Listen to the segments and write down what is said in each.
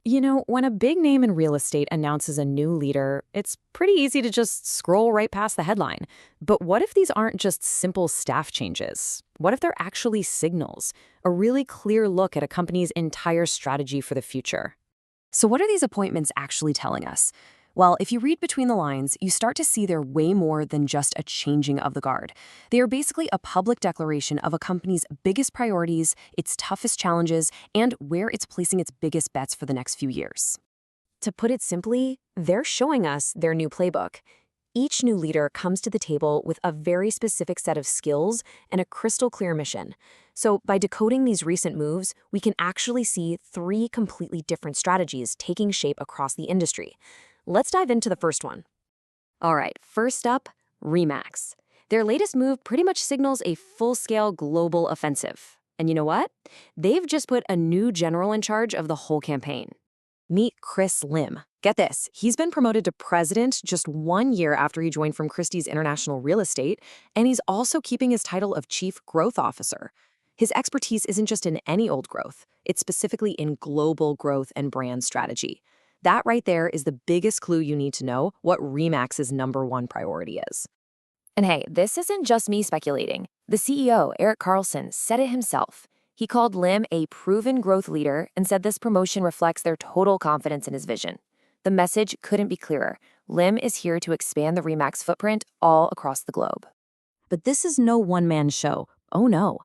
When a big name in real estate announces a new leader, it's pretty easy to just scroll right past the headline. But what if these aren't just simple staff changes? What if they're actually signals, a really clear look at a company's entire strategy for the future? So what are these appointments actually telling us? Well, if you read between the lines, you start to see they're way more than just a changing of the guard. They are basically a public declaration of a company's biggest priorities, its toughest challenges, and where it's placing its biggest bets for the next few years. To put it simply, they're showing us their new playbook. Each new leader comes to the table with a very specific set of skills and a crystal clear mission. So by decoding these recent moves, we can actually see three completely different strategies taking shape across the industry. Let's dive into the first one. All right, first up, Remax. Their latest move pretty much signals a full-scale global offensive. And you know what? They've just put a new general in charge of the whole campaign. Meet Chris Lim. Get this, he's been promoted to president just 1 year after he joined from Christie's International Real Estate, and he's also keeping his title of Chief Growth Officer. His expertise isn't just in any old growth, it's specifically in global growth and brand strategy. That right there is the biggest clue you need to know what Remax's #1 priority is. And hey, this isn't just me speculating. The CEO, Eric Carlson, said it himself. He called Lim a proven growth leader and said this promotion reflects their total confidence in his vision. The message couldn't be clearer. Lim is here to expand the Remax footprint all across the globe. But this is no one-man show. Oh no.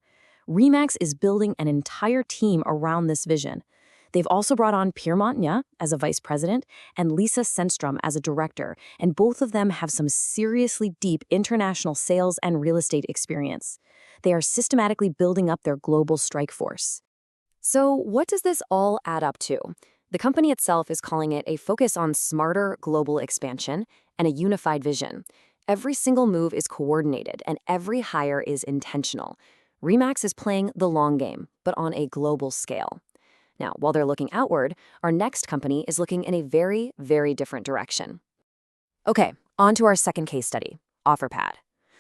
Remax is building an entire team around this vision. They've also brought on Pierre Montagna as a vice president and Lisa Senstrom as a director, and both of them have some seriously deep international sales and real estate experience. They are systematically building up their global strike force. So what does this all add up to? The company itself is calling it a focus on smarter global expansion and a unified vision. Every single move is coordinated and every hire is intentional. Remax is playing the long game, but on a global scale. Now, while they're looking outward, our next company is looking in a very, very different direction. Okay, on to our second case study, Offerpad.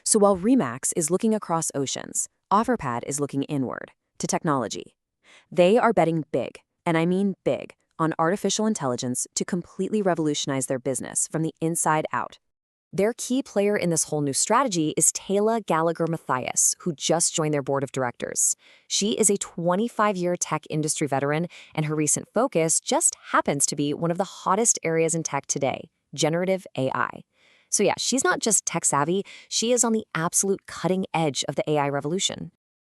So while Remax is looking across oceans, Offerpad is looking inward, to technology. They are betting big, and I mean big, on artificial intelligence to completely revolutionize their business from the inside out. Their key player in this whole new strategy is Taylor Gallagher-Mathias, who just joined their board of directors. She is a 25-year tech industry veteran, and her recent focus just happens to be one of the hottest areas in tech today, generative AI. So yeah, she's not just tech-savvy, she is on the absolute cutting edge of the AI revolution.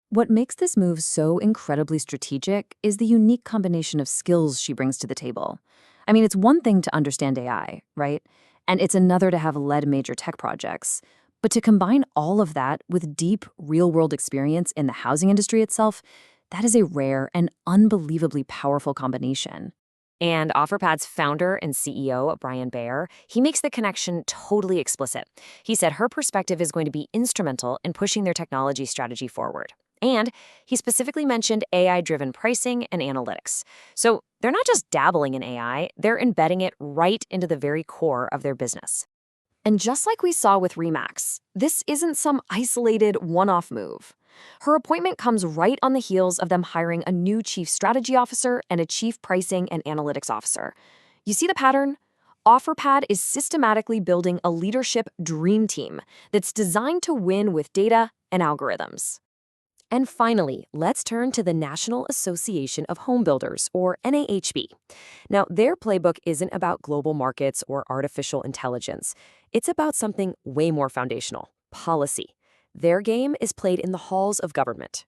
What makes this move so incredibly strategic is the unique combination of skills she brings to the table. I mean, it's one thing to understand AI, right? And it's another to have led major tech projects. But to combine all of that with deep, real-world experience in the housing industry itself, that is a rare and unbelievably powerful combination. And Offerpad's founder and CEO, Brian Bayer, he makes the connection totally explicit. He said her perspective is going to be instrumental in pushing their technology strategy forward. And he specifically mentioned AI-driven pricing and analytics. So they're not just dabbling in AI, they're embedding it right into the very core of their business. And just like we saw with Remax, this isn't some isolated one-off move. Her appointment comes right on the heels of them hiring a new chief strategy officer and a chief pricing and analytics officer. You see the pattern? Offerpad is systematically building a leadership dream team that's designed to win with data and algorithms. And finally, let's turn to the National Association of Home Builders, or NAHB. Now, their playbook isn't about global markets or artificial intelligence. It's about something way more foundational, policy. Their game is played in the halls of government.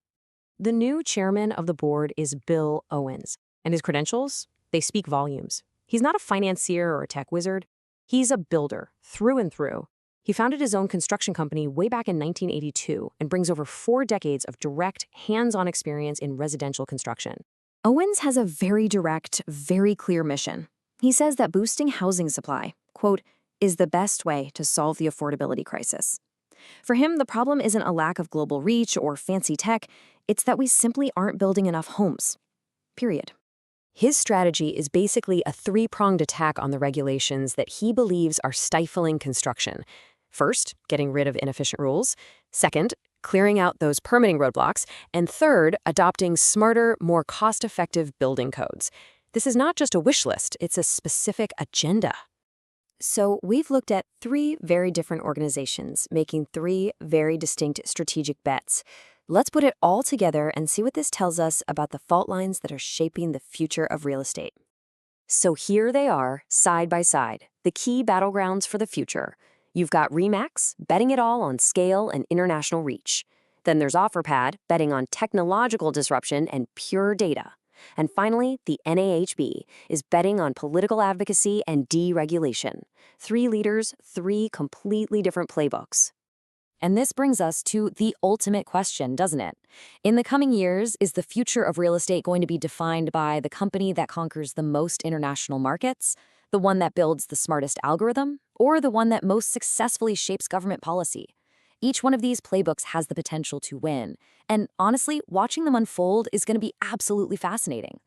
The new chairman of the board is Bill Owens, and his credentials, they speak volumes. He's not a financier or a tech wizard. He's a builder, through and through. He founded his own construction company way back in 1982 and brings over 4 decades of direct, hands-on experience in residential construction. Owens has a very direct, very clear mission. He says that boosting housing supply, quote, is the best way to solve the affordability crisis. For him, the problem isn't a lack of global reach or fancy tech, it's that we simply aren't building enough homes. Period. His strategy is basically a 3-pronged attack on the regulations that he believes are stifling construction. First, getting rid of inefficient rules. Second, clearing out those permitting roadblocks. And third, adopting smarter, more cost-effective building codes. This is not just a wish list, it's a specific agenda. So we've looked at three very different organizations making three very distinct strategic bets. Let's put it all together and see what this tells us about the fault lines that are shaping the future of real estate. So here they are, side by side, the key battlegrounds for the future. You've got RE/MAX, betting it all on scale and international reach. Then there's Offerpad, betting on technological disruption and pure data. And finally, the NAHB is betting on political advocacy and deregulation. Three leaders, three completely different playbooks. And this brings us to the ultimate question, doesn't it? In the coming years, is the future of real estate going to be defined by the company that conquers the most international markets, the one that builds the smartest algorithm, or the one that most successfully shapes government policy? Each one of these playbooks has the potential to win. And honestly, watching them unfold is going to be absolutely fascinating.